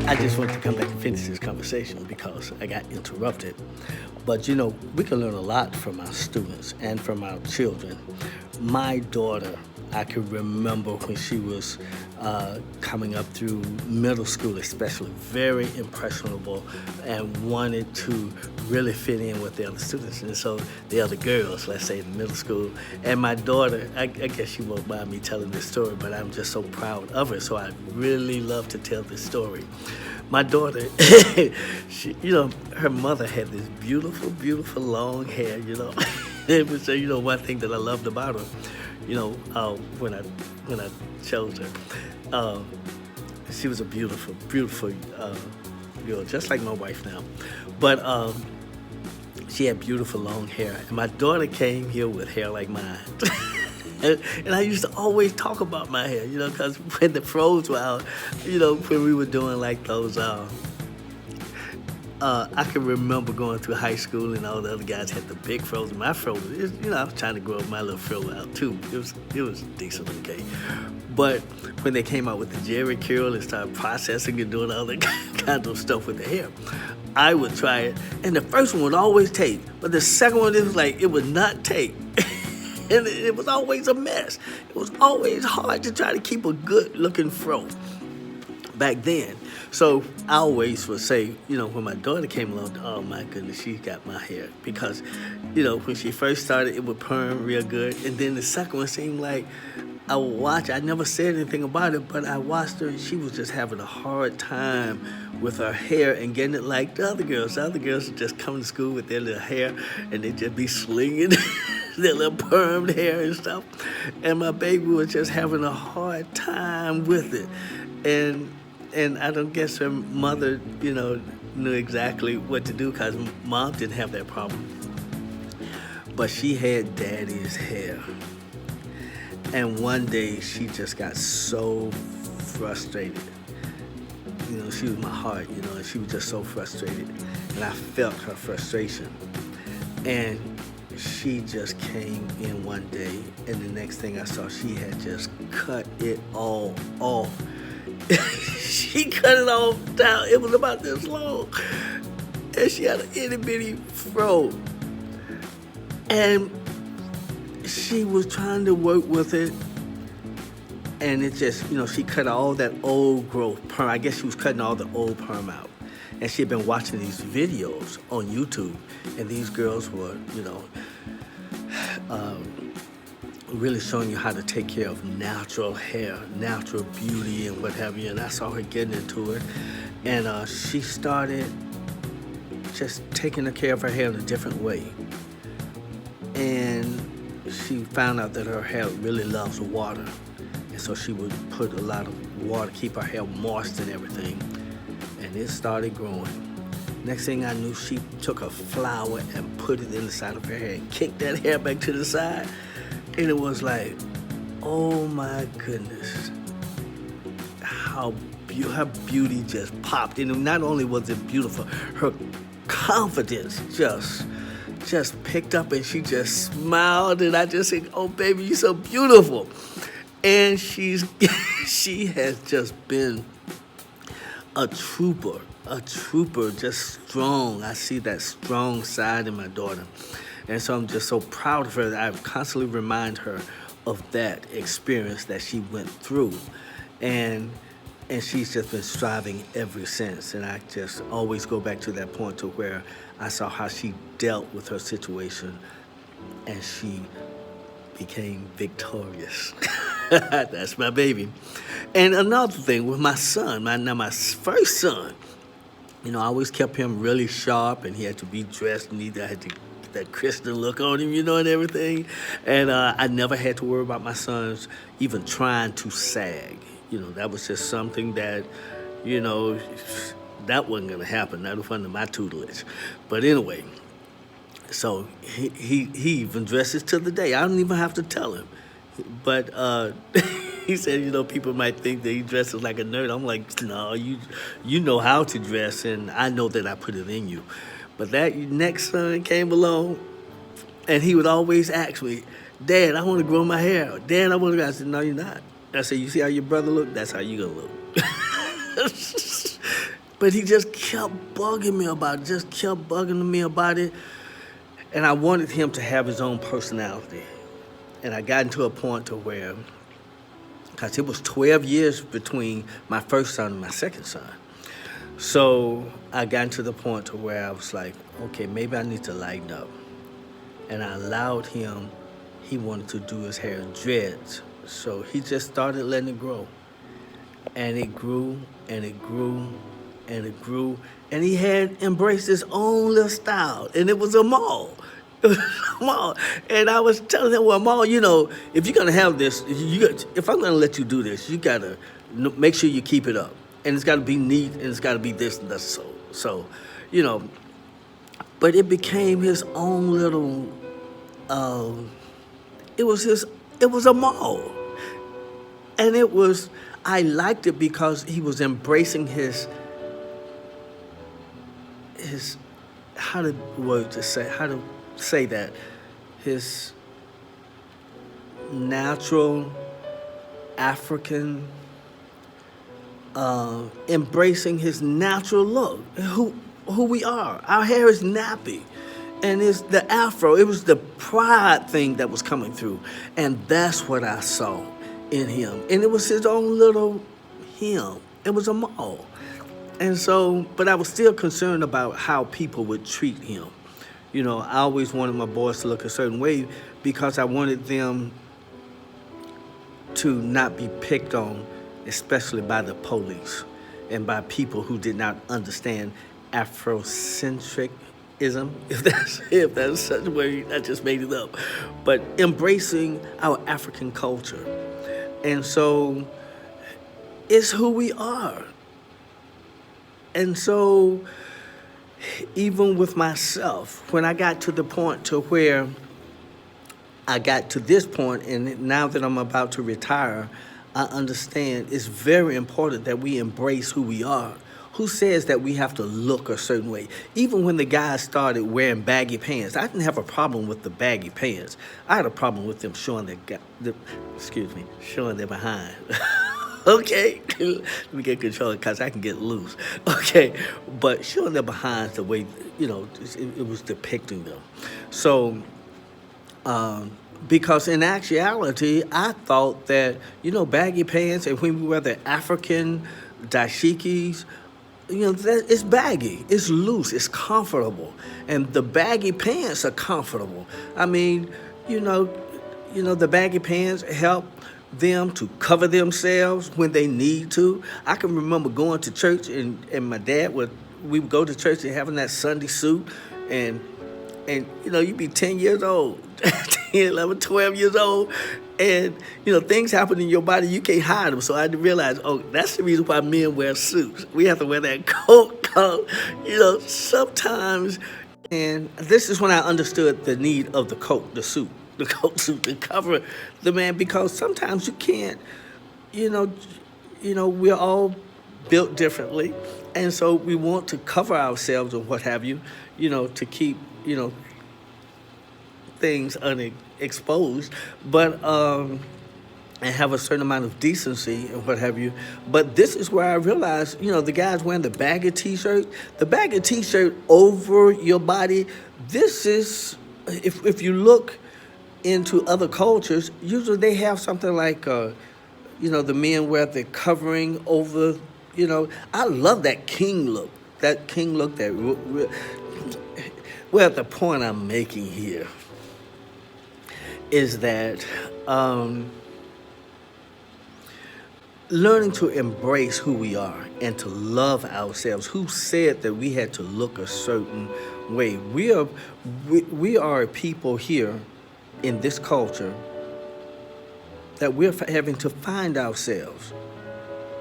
I just want to come back and finish this conversation because I got interrupted. But we can learn a lot from our students and from our children. My daughter, I can remember when she was coming up through middle school, especially, very impressionable and wanted to really fit in with the other students. And so the other girls, let's say in middle school, and my daughter, I guess she won't mind me telling this story, but I'm just so proud of her. So I really love to tell this story. My daughter, her mother had this beautiful, beautiful long hair. It was, one thing that I loved about her, when I chose her. She was a beautiful, beautiful girl, just like my wife now. But she had beautiful long hair. And my daughter came here with hair like mine. And I used to always talk about my hair, because when the fros were out, when we were doing like those, I can remember going through high school and all the other guys had the big fros. My fro, I was trying to grow my little fro out too. It was decent, okay. But when they came out with the Jerry curl and started processing and doing all that kind of stuff with the hair, I would try it. And the first one would always take, but the second one, it was like it would not take. And it was always a mess. It was always hard to try to keep a good-looking fro back then. So I always would say, when my daughter came along, oh my goodness, she got my hair. Because, when she first started, it would perm real good. And then the second one seemed like I would watch. I never said anything about it, but I watched her and she was just having a hard time with her hair and getting it like the other girls. The other girls would just come to school with their little hair and they'd just be slinging their little permed hair and stuff. And my baby was just having a hard time with it. And I don't guess her mother, knew exactly what to do because mom didn't have that problem. But she had daddy's hair. And one day she just got so frustrated. She was my heart, and she was just so frustrated. And I felt her frustration. And she just came in one day, and the next thing I saw, she had just cut it all off. She cut it all down. It was about this long. And she had an itty bitty fro. And she was trying to work with it. And it just, she cut all that old growth perm. I guess she was cutting all the old perm out. And she had been watching these videos on YouTube. And these girls were, really showing you how to take care of natural hair, natural beauty and what have you. And I saw her getting into it. And she started just taking care of her hair in a different way. And she found out that her hair really loves water. And so she would put a lot of water, keep her hair moist and everything. And it started growing. Next thing I knew, she took a flower and put it in the side of her hair and kicked that hair back to the side. And it was like, oh my goodness, how her beauty just popped. And not only was it beautiful, her confidence just picked up and she just smiled. And I just said, oh baby, you're so beautiful. And she has just been a trooper, just strong. I see that strong side in my daughter. And so I'm just so proud of her that I constantly remind her of that experience that she went through. And she's just been striving ever since. And I just always go back to that point to where I saw how she dealt with her situation and she became victorious. That's my baby. And another thing with my son, my first son, I always kept him really sharp and he had to be dressed neat. I had to that Christian look on him, and everything. And I never had to worry about my sons even trying to sag. That was just something that, that wasn't going to happen. That was under my tutelage. But anyway, so he even dresses to the day. I don't even have to tell him. But he said, people might think that he dresses like a nerd. I'm like, no, you know how to dress, and I know that I put it in you. But that next son came along, and he would always ask me, Dad, I want to grow my hair out. Dad, I want to grow. I said, no, you're not. I said, you see how your brother look? That's how you going to look. But he just kept bugging me about it, just kept bugging me about it. And I wanted him to have his own personality. And I got into a point to where, because it was 12 years between my first son and my second son. So I got to the point to where I was like, okay, maybe I need to lighten up. And I allowed him, he wanted to do his hair dreads. So he just started letting it grow. And it grew, and it grew, and it grew. And he had embraced his own little style. And it was a mall. It was a mall. And I was telling him, well, Maul, you know, if you're going to have this, if I'm going to let you do this, you got to make sure you keep it up. And it's got to be neat, and it's got to be this and that. So, you know, but it became his own little, it was a mall. And I liked it because he was embracing his how to say that, his natural African, embracing his natural look, who we are. Our hair is nappy, and it's the afro. It was the pride thing that was coming through, and that's what I saw in him. And it was his own little him. It was a mall. And so, but I was still concerned about how people would treat him. You know, I always wanted my boys to look a certain way because I wanted them to not be picked on, especially by the police and by people who did not understand Afrocentricism, if that's such a word, I just made it up. But embracing our African culture. And so it's who we are. And so even with myself, when I got to the point to where I got to this point, and now that I'm about to retire, I understand it's very important that we embrace who we are. Who says that we have to look a certain way? Even when the guys started wearing baggy pants, I didn't have a problem with the baggy pants. I had a problem with them showing their behind. Okay, let me get control because I can get loose. Okay, but showing their behinds the way, you know, it was depicting them. So, because in actuality, I thought that, you know, baggy pants, and when we wear the African dashikis, you know, it's baggy, it's loose, it's comfortable. And the baggy pants are comfortable. I mean, you know, the baggy pants help them to cover themselves when they need to. I can remember going to church and my dad we would go to church and having that Sunday suit, and you know, you'd be 10 years old, 10, 11, 12 years old, and you know, things happen in your body, you can't hide them. So I realized, oh, that's the reason why men wear suits. We have to wear that coat, you know, sometimes. And this is when I understood the need of the coat, the coat suit to cover the man, because sometimes you can't, you know, we're all built differently. And so we want to cover ourselves or what have you, you know, to keep, you know, things unexposed, but, and have a certain amount of decency and what have you. But this is where I realized, you know, the guys wearing the baggy t-shirt over your body, this is, if you look into other cultures, usually they have something like, you know, the men wear the covering over, you know. I love that king look, well, the point I'm making here is that learning to embrace who we are and to love ourselves. Who said that we had to look a certain way? We are people here in this culture that we're having to find ourselves,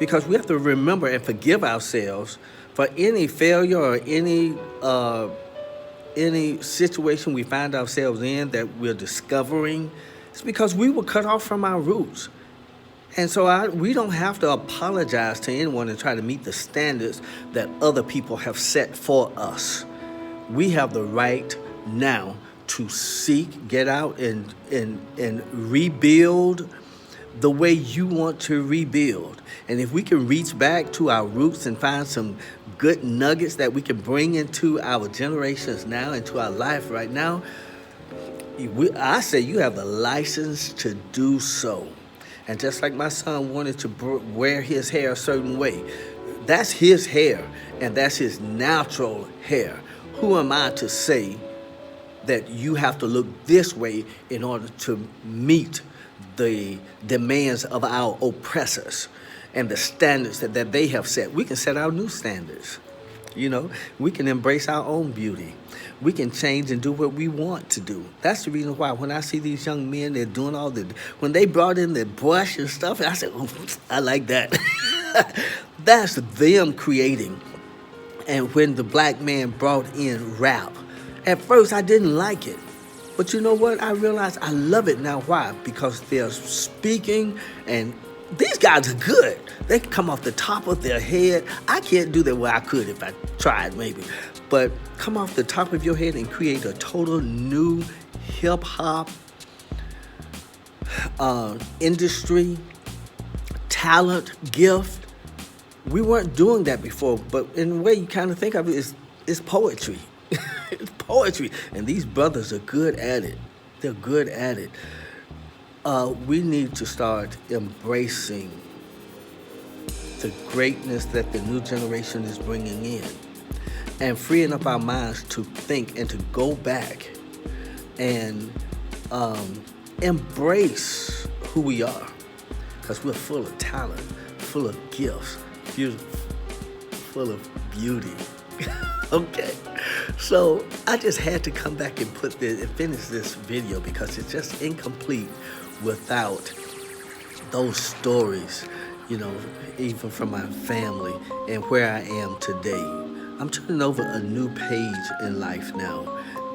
because we have to remember and forgive ourselves for any failure or any situation we find ourselves in that we're discovering. It's because we were cut off from our roots. And so we don't have to apologize to anyone and try to meet the standards that other people have set for us. We have the right now to seek, get out and rebuild the way you want to rebuild. And if we can reach back to our roots and find some good nuggets that we can bring into our generations now, into our life right now, I say you have the license to do so. And just like my son wanted to wear his hair a certain way, that's his hair and that's his natural hair. Who am I to say that you have to look this way in order to meet the demands of our oppressors and the standards that they have set? We can set our new standards. You know, we can embrace our own beauty. We can change and do what we want to do. That's the reason why when I see these young men, they're doing when they brought in the brush and stuff, I said, oh, I like that. That's them creating. And when the black man brought in rap, at first I didn't like it. But you know what? I realized I love it now. Why? Because they're speaking, and these guys are good. They can come off the top of their head. I can't do that. Well, I could if I tried maybe. But come off the top of your head and create a total new hip-hop industry, talent, gift. We weren't doing that before, but in a way you kind of think of it, it's poetry. It's poetry. And these brothers are good at it. They're good at it. We need to start embracing the greatness that the new generation is bringing in and freeing up our minds to think and to go back and embrace who we are, because we're full of talent, full of gifts, full of beauty. Okay, so I just had to come back and finish this video because it's just incomplete without those stories, you know, even from my family and where I am today. I'm turning over a new page in life now,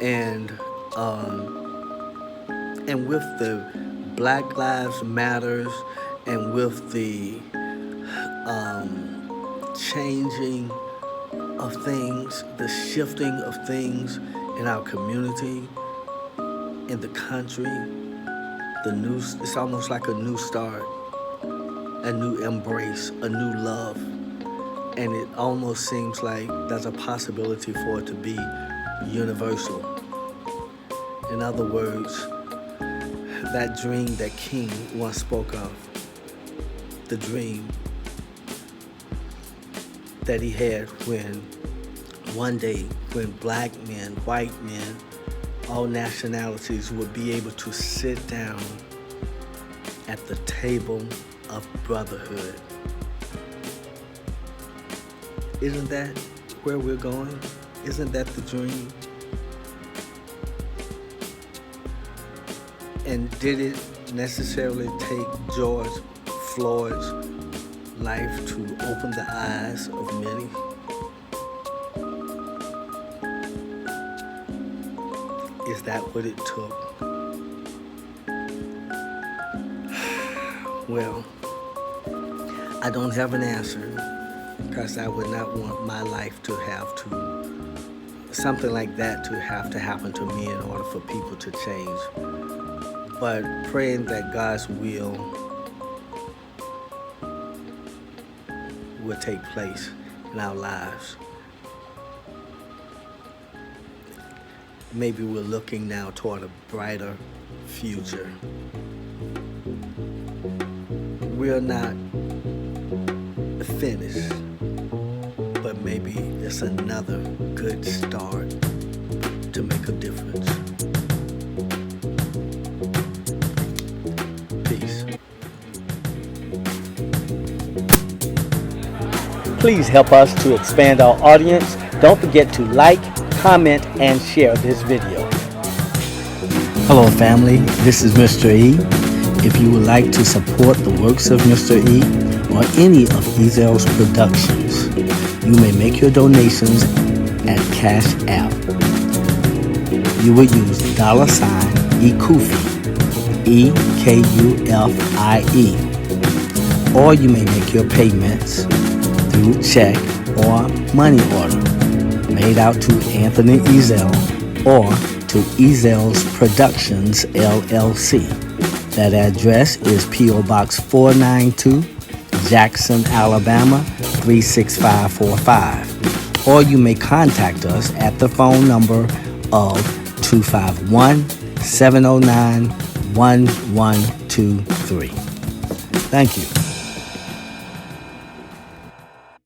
and with the Black Lives Matters and with the changing of things, the shifting of things in our community, in the country, it's almost like a new start, a new embrace, a new love. And it almost seems like there's a possibility for it to be universal. In other words, that dream that King once spoke of, the dream that he had when one day when black men, white men, all nationalities would be able to sit down at the table of brotherhood. Isn't that where we're going? Isn't that the dream? And did it necessarily take George Floyd's life to open the eyes of many? Is that what it took? Well, I don't have an answer, because I would not want my life to have something like that to have to happen to me in order for people to change. But praying that God's will take place in our lives. Maybe we're looking now toward a brighter future. We're not finished, but maybe it's another good start to make a difference. Peace. Please help us to expand our audience. Don't forget to like, comment, and share this video. Hello family, this is Mr. E. If you would like to support the works of Mr. E or any of Ezel's productions, you may make your donations at Cash App. You will use $EKUFIE, EKUFIE, or you may make your payments through check or money order made out to Anthony Ezel or to Ezel's Productions LLC. That address is P.O. Box 492, Jackson, Alabama 36545. Or you may contact us at the phone number of 251-709-1123. Thank you.